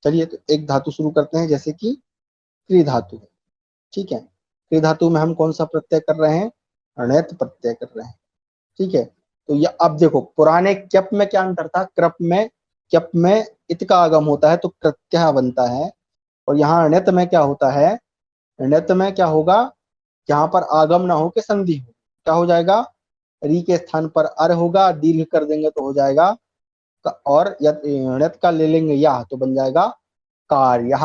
चलिए, तो एक धातु शुरू करते हैं, जैसे कि क्री धातु, ठीक है। क्री धातु में हम कौन सा प्रत्यय कर रहे हैं, णयत प्रत्यय कर रहे हैं, ठीक है। तो ये अब देखो, पुराने क्यप में क्या अंतर था, क्रप में, क्यप में इत का आगम होता है तो प्रत्यय बनता है, और यहाँ ण्यत में क्या होता है, ण्यत में क्या होगा, जहां पर आगम ना हो के संधि हो, क्या हो जाएगा, री के स्थान पर अर होगा, दीर्घ कर देंगे तो हो जाएगा और ण्यत का ले लेंगे या, तो बन जाएगा कार्य,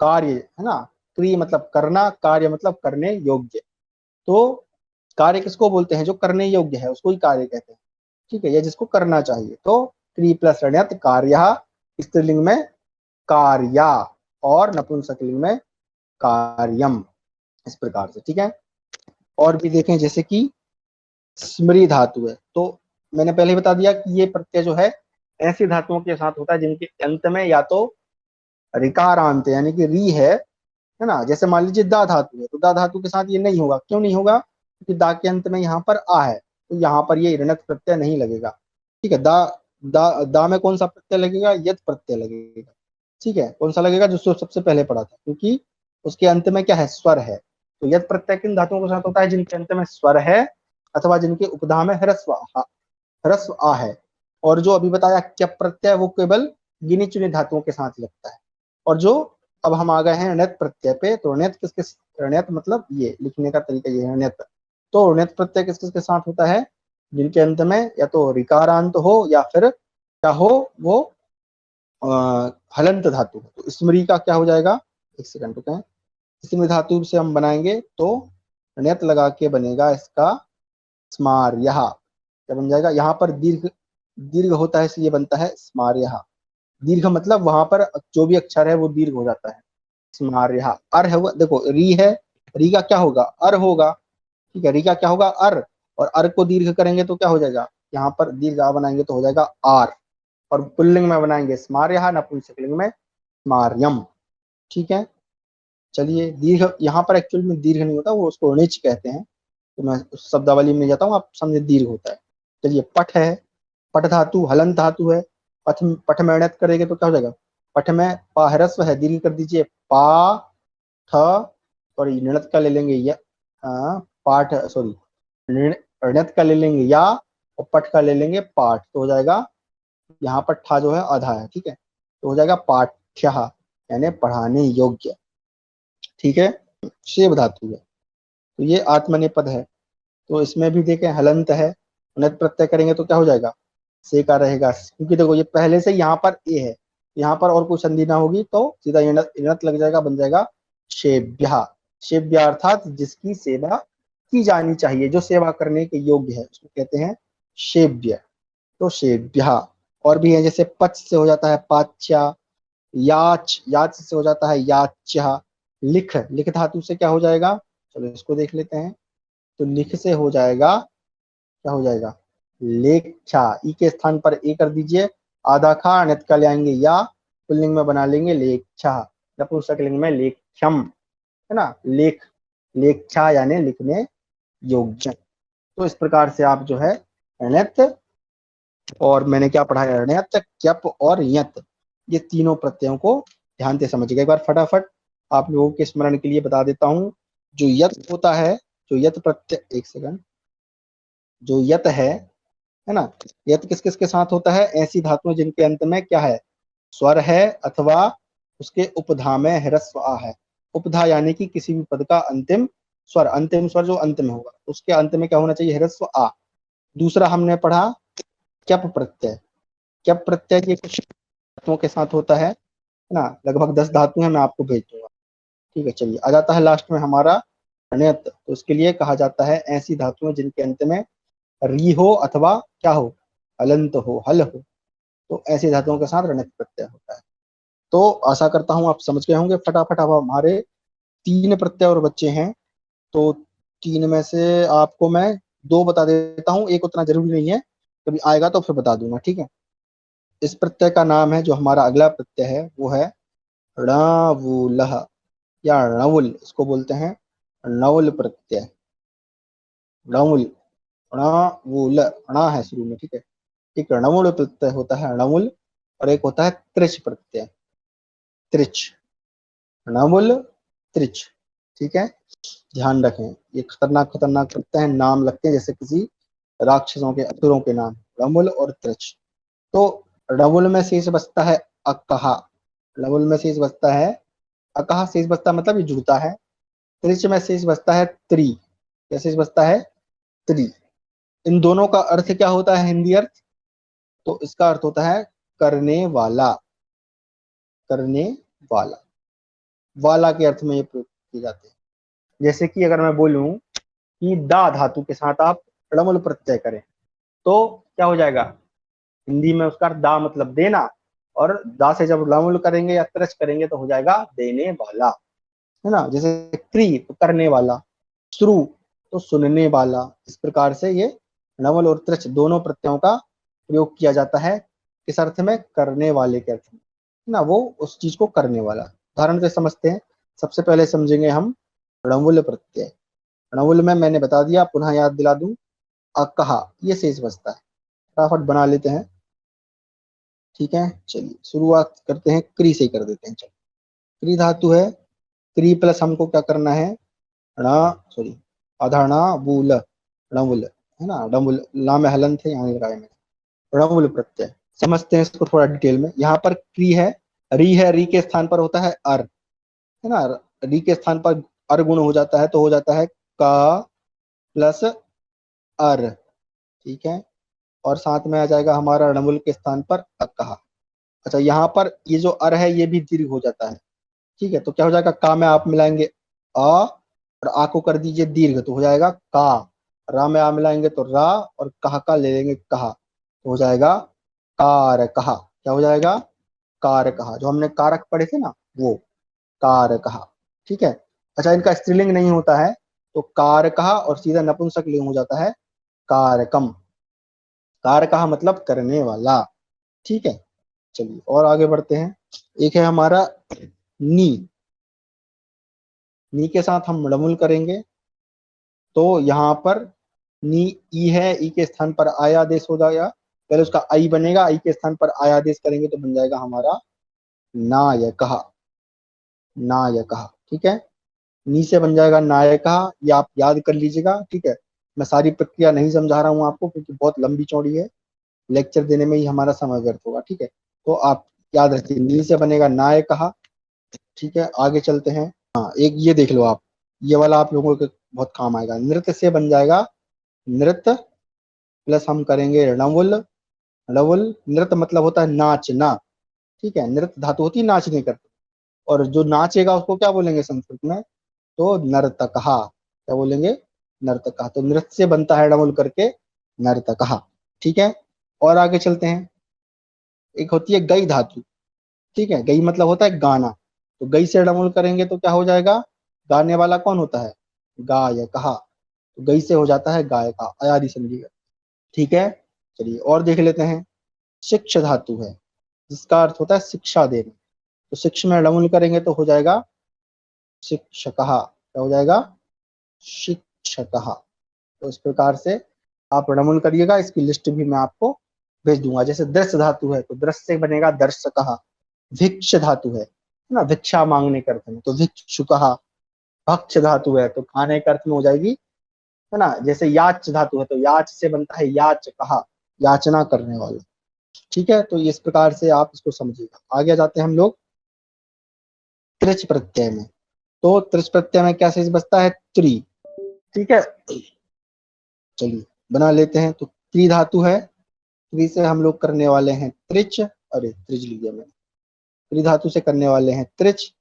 कार्य, है ना। क्रिय मतलब करना, कार्य मतलब करने योग्य। तो कार्य किसको बोलते हैं, जो करने योग्य है उसको ही कार्य कहते हैं, ठीक है, या जिसको करना चाहिए। तो क्री प्लस ण्यत कार्य, स्त्रीलिंग में कार्या, और नपुंसकलिंग में कार्यम, इस प्रकार से, ठीक है। और भी देखें, जैसे कि स्मृ धातु है, तो मैंने पहले ही बता दिया कि ये प्रत्यय जो है ऐसी धातुओं के साथ होता है जिनके अंत में या तो रिकारांत यानी कि री है ना। जैसे मान लीजिए दा धातु है, तो दा धातु के साथ ये नहीं होगा। क्यों नहीं होगा? क्योंकि दा के अंत में यहाँ पर आ है, तो यहाँ पर ये ऋणत प्रत्यय नहीं लगेगा, ठीक है। दा दा दा में कौन सा प्रत्यय लगेगा? यत प्रत्यय लगेगा, ठीक है। कौन सा लगेगा? जो सबसे पहले पढ़ा था, क्योंकि उसके अंत में क्या है? स्वर है। तो यत प्रत्यय किन धातुओं के साथ होता है? जिनके अंत में स्वर है अथवा जिनके उपधा में ह्रस्व आ है। और जो अभी बताया क्यप प्रत्यय, वो केवल गिनी चुनी धातुओं के साथ लगता है। और जो अब हम आ गए हैं णित प्रत्यय पे, तो णित किसके, णित मतलब ये लिखने का तरीका ये है णित। तो णित प्रत्यय किस किसके साथ होता है? जिनके अंत में या तो रिकारांत हो या फिर क्या हो, वो हलंत धातु। तो स्मृ का क्या हो जाएगा? एक सेकंड रुकें। स्मृ धातु से हम बनाएंगे तो णित लगा के बनेगा इसका स्मार्य। क्या बन जाएगा? यहाँ पर दीर्घ दीर्घ होता है इसलिए बनता है स्मार्य। दीर्घ मतलब वहां पर जो भी अक्षर है वो दीर्घ हो जाता है। स्मार्य अर है, देखो री है, री का क्या होगा? अर होगा, ठीक है। री का क्या होगा? अर। और अर को दीर्घ करेंगे तो क्या हो जाएगा? यहाँ पर दीर्घ आ बनाएंगे तो हो जाएगा आर। और पुल्लिंग में बनाएंगे स्मार्य, नपुंसकलिंग में स्मार्यम, ठीक है। चलिए, दीर्घ यहाँ पर एक्चुअल में दीर्घ नहीं होता, वो उसको णिच कहते हैं। तो मैं उस शब्दावली में जाता हूँ, आप समझे दीर्घ होता है। चलिए, पठ है, पठ धातु हलंत धातु है। पठ पठ में णित करेंगे तो क्या हो जाएगा? पठ में पाहरस्व है, दीर्घ कर दीजिए, पा ठ। और णित का ले लेंगे या पाठ, सॉरी, णित का ले लेंगे या, और पठ का ले लेंगे पाठ, तो हो जाएगा यहाँ पर ठा जो है आधा है, ठीक है। तो हो जाएगा पाठ्य, यानी पढ़ाने योग्य, ठीक है। शेव धातु है, तो ये आत्मनेपद है। तो इसमें भी देखें हलंत है, उन्नत प्रत्यय करेंगे तो क्या हो जाएगा? से का रहेगा, क्योंकि देखो ये पहले से यहाँ पर ए है, यहाँ पर और कोई संधि ना होगी तो सीधा इणत लग जाएगा, बन जाएगा शेव्य। शेव्य अर्थात जिसकी सेवा की जानी चाहिए, जो सेवा करने के योग्य है, उसको कहते हैं शेव्य। तो शेव्य। और भी है, जैसे पच से हो जाता है पाच्या, याच, याच से हो जाता है याच्या। लिख, लिख धातु से क्या हो जाएगा? चलो इसको देख लेते हैं। तो लिख से हो जाएगा, क्या हो जाएगा? लेख्या। ई के स्थान पर ए कर दीजिए, आधा खा, अनित का ले आएंगे या, पुल्लिंग में बना लेंगे लेख्या, नपुंसकलिंग में लेख्यम, है ना। लेख, लेख्या यानी लिखने योग्य। तो इस प्रकार से आप जो है अनित, और मैंने क्या पढ़ाया, अनित, क्यप और यत, ये तीनों प्रत्ययों को ध्यान से समझिएगा। एक बार फटाफट आप लोगों के स्मरण के लिए बता देता हूं। जो यत होता है, जो यत प्रत्यय, एक सेकंड, जो यत है ना, यत किस किस के साथ होता है? ऐसी धातुएं जिनके अंत में क्या है? स्वर है अथवा उसके उपधा में ह्रस्व आ है। उपधा यानी कि किसी भी पद का अंतिम स्वर, अंतिम स्वर जो अंत में होगा, उसके अंत में क्या होना चाहिए? ह्रस्व आ। दूसरा हमने पढ़ा क्यप प्रत्यय। क्यप प्रत्यय ये कुछ धातुओं के साथ होता है ना, लगभग 10 धातु है, मैं आपको भेज दूंगा, ठीक है। चलिए, आ जाता है लास्ट में हमारा णित। तो उसके लिए कहा जाता है ऐसी धातुएं जिनके अंत में री हो अथवा क्या हो? हलंत हो, हल हो। तो ऐसी धातुओं के साथ ऋणित प्रत्यय होता है। तो आशा करता हूं आप समझ गए होंगे। फटाफट अब हमारे 3 प्रत्यय और बच्चे हैं। तो 3 में से आपको मैं 2 बता देता हूं, एक उतना जरूरी नहीं है, कभी आएगा तो फिर बता दूंगा, ठीक है। इस प्रत्यय का नाम है, जो हमारा अगला प्रत्यय है वो है णवुलः या णवुल, इसको बोलते हैं णवुल प्रत्यय। णवुल, णवुल, ण है शुरू में, ठीक है। एक णवुल प्रत्यय होता है, णवुल। और एक होता है त्रिच प्रत्यय, त्रिच, णवुल, त्रिच, ठीक है। ध्यान रखें, ये खतरनाक खतरनाक प्रत्यय हैं, नाम लगते हैं जैसे किसी राक्षसों के, असुरों के नाम, णवुल और त्रिच। तो णवुल में शेष बचता है अकहा, णवुल में शेष बचता है अकहा, शेष बचता मतलब ये जुड़ता है। त्रिच में शेष बचता है त्रि, क्या शेष बचता है? त्रि। इन दोनों का अर्थ क्या होता है, हिंदी अर्थ? तो इसका अर्थ होता है करने वाला, करने वाला, वाला के अर्थ में ये प्रयोग किए जाते हैं। जैसे कि अगर मैं बोलूं कि दा धातु के साथ आप ड़मल प्रत्यय करें तो क्या हो जाएगा? हिंदी में उसका अर्थ दा मतलब देना, और दा से जब ड़मल करेंगे या त्रच करेंगे तो हो जाएगा देने वाला। है ना। जैसे क्री तो करने वाला, श्रु तो सुनने वाला। इस प्रकार से ये नवल और तृच दोनों प्रत्ययों का प्रयोग किया जाता है। किस अर्थ में? करने वाले के अर्थ में, है ना, वो उस चीज को करने वाला। उदाहरण से समझते हैं। सबसे पहले समझेंगे हम णवुल प्रत्यय। णवुल में मैंने बता दिया, पुनः याद दिला दूं, अकहा ये शेष बचता है। फटाफट बना लेते हैं, ठीक है। चलिए शुरुआत करते हैं, क्री से ही कर देते हैं। चलिए, क्री धातु है, क्री प्लस हमको क्या करना है, ण सॉरी आधा ण वूल, णवुल, है ना। डमुल ला में हलन थे, यहाँ लगाए मैंने। णवुल प्रत्यय समझते हैं इसको थोड़ा डिटेल में। यहाँ पर क्री है, री के स्थान पर होता है अर, है ना। री के स्थान पर अर गुण हो जाता है, तो हो जाता है का प्लस अर, ठीक है। और साथ में आ जाएगा हमारा णमुल के स्थान पर अकहा। अच्छा, यहाँ पर ये जो अर है ये भी दीर्घ हो जाता है, ठीक है। तो क्या हो जाएगा, का में आप मिलाएंगे अ, और आ को कर दीजिए दीर्घ, तो हो जाएगा का। रा में आ मिलाएंगे तो रा, और कहा का ले लेंगे कहा, तो हो जाएगा कार कहा। क्या हो जाएगा, कार कहा। जो हमने कारक पढ़े थे ना, वो कार कहा, ठीक है। अच्छा, इनका स्त्रीलिंग नहीं होता है, तो कार कहा और सीधा नपुंसक लिंग हो जाता है कारकम। कार कहा मतलब करने वाला, ठीक है। चलिए और आगे बढ़ते हैं। एक है हमारा नी। नी के साथ हम णमुल करेंगे, तो यहाँ पर नी ई है, ई के स्थान पर आय आदेश हो जाएगा। पहले उसका आई बनेगा, आई के स्थान पर आय आदेश करेंगे तो बन जाएगा हमारा नायकः, नायकः, ठीक है। नी से बन जाएगा नायकः, ये आप याद कर लीजिएगा, ठीक है। मैं सारी प्रक्रिया नहीं समझा रहा हूँ आपको, क्योंकि बहुत लंबी चौड़ी है, लेक्चर देने में ही हमारा समय व्यर्थ होगा, ठीक है। तो आप याद रखिए, नी से बनेगा नायकः, ठीक है। आगे चलते हैं। हाँ, एक ये देख लो आप, ये वाला आप लोगों के बहुत काम आएगा। नृत्य से बन जाएगा नृत्य, प्लस हम करेंगे णवुल। णवुल नृत्य मतलब होता है नाचना, ठीक है। नृत्य धातु होती है नाचने का, और जो नाचेगा उसको क्या बोलेंगे संस्कृत में, तो नर्तकः। क्या बोलेंगे, नर्तकः। तो नृत्य से बनता है णवुल करके नर्तकः, ठीक है। और आगे चलते हैं। एक होती है गई धातु, ठीक है। गई मतलब होता है गाना, तो गई से णमुल करेंगे तो क्या हो जाएगा, गाने वाला कौन होता है, गायकः। तो गई से हो जाता है गायका, अयादि संधि है, ठीक है। चलिए और देख लेते हैं। शिक्ष धातु है, जिसका अर्थ होता है शिक्षा देना, तो शिक्ष में णमुल करेंगे तो हो जाएगा शिक्षकः। क्या हो जाएगा, शिक्षकः। तो इस प्रकार से आप णमुल करिएगा, इसकी लिस्ट भी मैं आपको भेज दूंगा। जैसे दृश्य धातु है, तो दृश्य से बनेगा दर्शकः। भिक्ष धातु है ना, भिक्षा मांगने के अर्थ में, तो भिक्षुकः। भक्ष धातु है, तो खाने के अर्थ में हो जाएगी, है ना। जैसे याच धातु है, तो याच से बनता है याचकः, याचना करने वाला, ठीक है। तो इस प्रकार से आप इसको समझिएगा। आगे जाते हैं हम लोग त्रिच प्रत्यय में। तो त्रिच प्रत्यय में क्या शेष बचता है, त्रि, ठीक है। चलिए बना लेते हैं। तो त्रि धातु है, त्रि से हम लोग करने वाले हैं त्रिच, अरे त्रिच लिख दिया मैंने, त्रि धातु से करने वाले हैं त्रिच।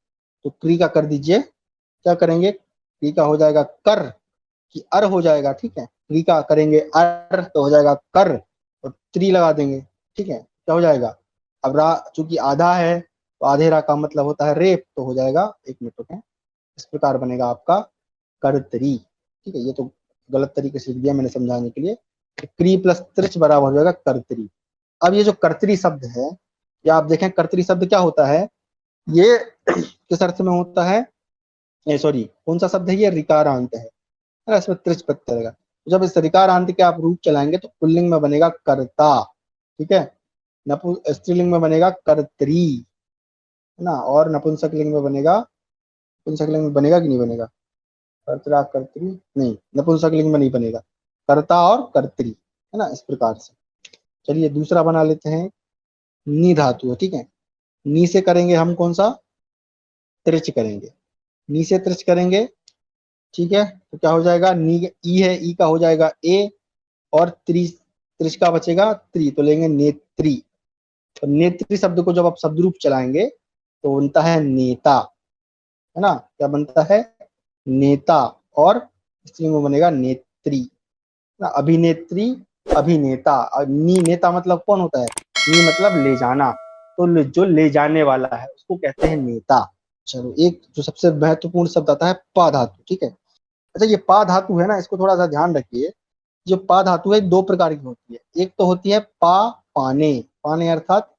तो क्री का कर दीजिए, क्या करेंगे, क्री का हो जाएगा कर, कि अर हो जाएगा, ठीक है। क्री का करेंगे अर तो हो जाएगा कर, और त्रि लगा देंगे, ठीक है। क्या हो जाएगा, अब रा चूंकि आधा है, तो आधे रा का मतलब होता है रेप, तो हो जाएगा, एक मिनट रुकें, इस प्रकार बनेगा आपका कर्तरी, ठीक है। ये तो गलत तरीके से लिख दिया मैंने समझाने के लिए। क्री प्लस त्रिच बराबर हो जाएगा कर्तरी। अब ये जो कर्तरी शब्द है, ये आप देखें, कर्तरी शब्द क्या होता है, ये किस अर्थ में होता है, सॉरी कौन सा शब्द है, ये रिकारांत है ना, इसमें त्रिच प्रत्यय रहेगा। तो जब इस रिकारांत के आप रूप चलाएंगे तो पुल्लिंग में बनेगा कर्ता, ठीक है। स्त्रीलिंग में बनेगा कर्तरी, है ना। और नपुंसक लिंग में बनेगा, नपुंसक लिंग में बनेगा कि नहीं बनेगा, कर्ता कर्तरी नहीं, नपुंसक लिंग में नहीं बनेगा, कर्ता और कर्तरी, है ना, इस प्रकार से। चलिए दूसरा बना लेते हैं, नी धातु है, ठीक है। नी से करेंगे हम कौन सा, त्रिच करेंगे, नी से त्रिच करेंगे, ठीक है। तो क्या हो जाएगा, नी ई है, ई का हो जाएगा ए, और त्रि, त्रिच का बचेगा त्रि, तो लेंगे नेत्री। तो नेत्री शब्द को जब आप शब्द रूप चलाएंगे तो बनता है नेता, है ना। क्या बनता है, नेता, और स्त्री में बनेगा नेत्री ना। अभिनेत्री, अभिनेता, और नी नेता मतलब कौन होता है, नी मतलब ले जाना, तो जो ले जाने वाला है उसको कहते हैं नेता, चलो, एक जो सबसे महत्वपूर्ण शब्द आता है पा धातु, ठीक है। अच्छा, ये पा धातु है ना, इसको थोड़ा सा ध्यान रखिए। जो पा धातु है दो प्रकार की होती है। एक तो होती है पा पाने, पाने अर्थात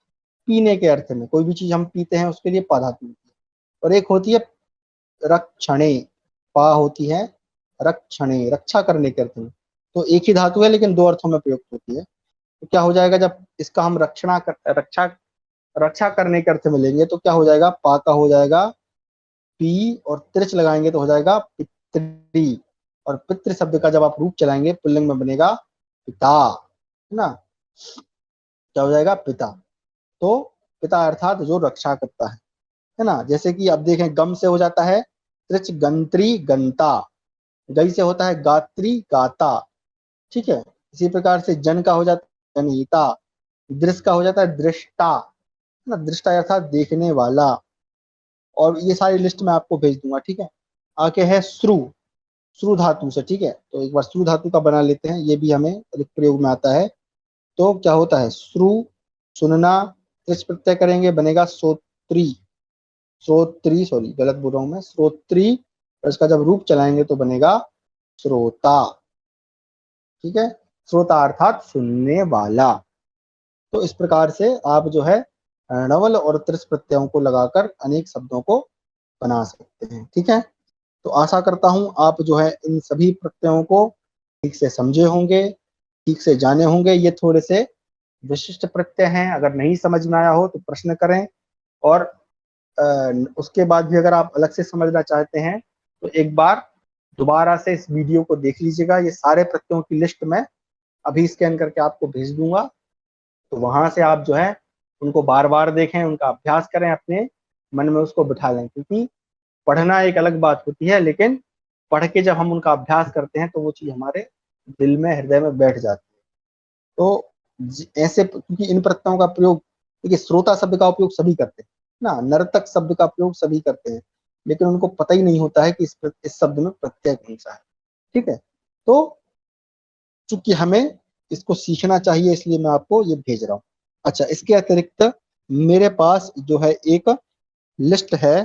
पीने के अर्थ में, कोई भी चीज हम पीते हैं उसके लिए पा धातु होती है। और एक होती है रक्षणे, पा होती है रक्षणे, रक्षा करने के अर्थ में। तो एक ही धातु है लेकिन दो अर्थों में प्रयुक्त होती है। तो क्या हो जाएगा, जब इसका हम रक्षा करने के अर्थ में लेंगे तो क्या हो जाएगा, पा का हो जाएगा पी, और त्रिच लगाएंगे तो हो जाएगा पितृ। और पितृ शब्द का जब आप रूप चलाएंगे पुल्लिंग में बनेगा पिता, है ना। क्या हो जाएगा, पिता। तो पिता अर्थात जो रक्षा करता है ना। जैसे कि अब देखें, गम से हो जाता है त्रिच गंत्री गंता, गई से होता है गात्री गाता, ठीक है। इसी प्रकार से जन का हो जाता है जनहिता, दृश्य का हो जाता है दृष्टा, है ना, दृष्टा अर्थात देखने वाला। और ये सारी लिस्ट मैं आपको भेज दूंगा, ठीक है। आगे है श्रु, श्रु धातु से, ठीक है। तो एक बार श्रु धातु का बना लेते हैं, ये भी हमें अधिक प्रयोग में आता है। तो क्या होता है, श्रु सुनना, इस प्रत्यय करेंगे बनेगा श्रोत्री, श्रोत्री, सॉरी गलत बोल रहा हूं मैं, श्रोत्री। और इसका जब रूप चलाएंगे तो बनेगा श्रोता, ठीक है। श्रोता अर्थात सुनने वाला। तो इस प्रकार से आप जो है नवल और त्रिस प्रत्ययों को लगाकर अनेक शब्दों को बना सकते हैं, ठीक है। तो आशा करता हूं आप जो है इन सभी प्रत्ययों को ठीक से समझे होंगे, ठीक से जाने होंगे। ये थोड़े से विशिष्ट प्रत्यय हैं, अगर नहीं समझ में आया हो तो प्रश्न करें। और उसके बाद भी अगर आप अलग से समझना चाहते हैं तो एक बार दोबारा से इस वीडियो को देख लीजिएगा। ये सारे प्रत्ययों की लिस्ट मैं अभी स्कैन करके आपको भेज दूंगा। तो वहां से आप जो है उनको बार बार देखें, उनका अभ्यास करें, अपने मन में उसको बिठा लें। क्योंकि पढ़ना एक अलग बात होती है, लेकिन पढ़ के जब हम उनका अभ्यास करते हैं तो वो चीज हमारे दिल में, हृदय में बैठ जाती है। तो ऐसे, क्योंकि इन प्रत्ययों का प्रयोग, देखिए श्रोता शब्द का उपयोग सभी करते हैं ना, नर्तक शब्द का प्रयोग सभी करते हैं, लेकिन उनको पता ही नहीं होता है कि इस शब्द में प्रत्यय कौन सा है, ठीक है। तो चूंकि हमें इसको सीखना चाहिए, इसलिए मैं आपको ये भेज रहा हूँ। अच्छा, इसके अतिरिक्त मेरे पास जो है एक लिस्ट है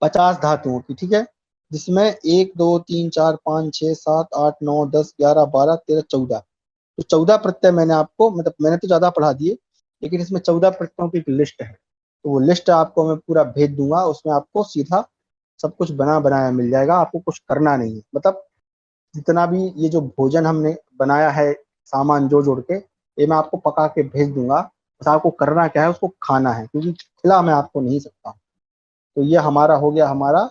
50 धातुओं की, ठीक है। जिसमें 1 2 3 4 5 6 7 8 9 10 11 12 13 14, तो 14 प्रत्यय मैंने आपको, मतलब मैंने तो ज्यादा पढ़ा दिए, लेकिन इसमें 14 प्रत्ययों की एक लिस्ट है। तो वो लिस्ट आपको मैं पूरा भेज दूंगा, उसमें आपको सीधा सब कुछ बना बनाया मिल जाएगा, आपको कुछ करना नहीं है। मतलब जितना भी ये जो भोजन हमने बनाया है, सामान जोड़ जोड़ के, ये मैं आपको पका के भेज दूंगा। बस आपको करना क्या है, उसको खाना है, क्योंकि खिला मैं आपको नहीं सकता। तो ये हमारा हो गया, हमारा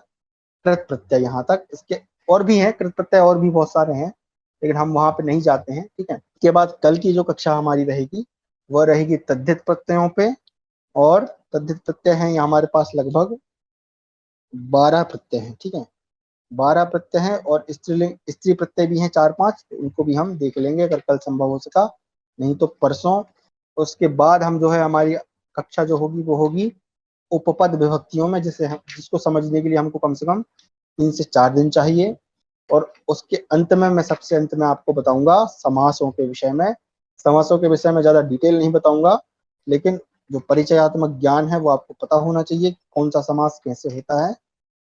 कृत प्रत्यय यहाँ तक। इसके और भी हैं कृत प्रत्यय, और भी बहुत सारे हैं, लेकिन हम वहां पे नहीं जाते हैं, ठीक है। इसके बाद कल की जो कक्षा हमारी रहेगी वह रहेगी तद्धित प्रत्ययों पे। और तद्धित प्रत्यय हैं ये हमारे पास लगभग 12 प्रत्यय हैं, ठीक है। 12 प्रत्यय हैं, और स्त्रीलिंग स्त्री प्रत्यय भी हैं 4 5, उनको भी हम देख लेंगे अगर कल संभव हो सका, नहीं तो परसों। उसके बाद हम जो है, हमारी कक्षा जो होगी वो होगी उपपद विभक्तियों में, जिसको समझने के लिए हमको कम से कम 3 से 4 दिन चाहिए। और उसके अंत में, मैं सबसे अंत में आपको बताऊंगा समासों के विषय में। समासों के विषय में ज्यादा डिटेल नहीं बताऊंगा, लेकिन जो परिचयात्मक ज्ञान है वो आपको पता होना चाहिए, कौन सा समास कैसे होता है,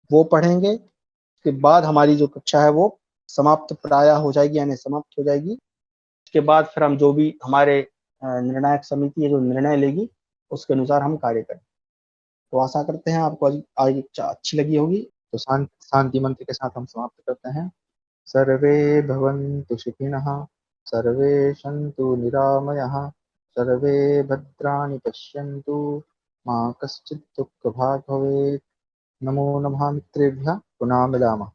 वो पढ़ेंगे। उसके बाद हमारी जो कक्षा है वो समाप्त प्राय हो जाएगी, यानी समाप्त हो जाएगी। उसके बाद फिर हम जो भी हमारे निर्णायक समिति है जो निर्णय लेगी, उसके अनुसार हम कार्य करें। तो आशा करते हैं आपको आज कक्षा अच्छी लगी होगी। तो शांति मंत्र के साथ हम समाप्त करते हैं। सर्वे भवन्तु सुखिनः, सर्वे सन्तु निरामयाः, सर्वे भद्राणि पश्यन्तु, मा कश्चित् दुःखभाग् भवेत्। नमो नमः मित्रेभ्यः, पुनः मिलामः।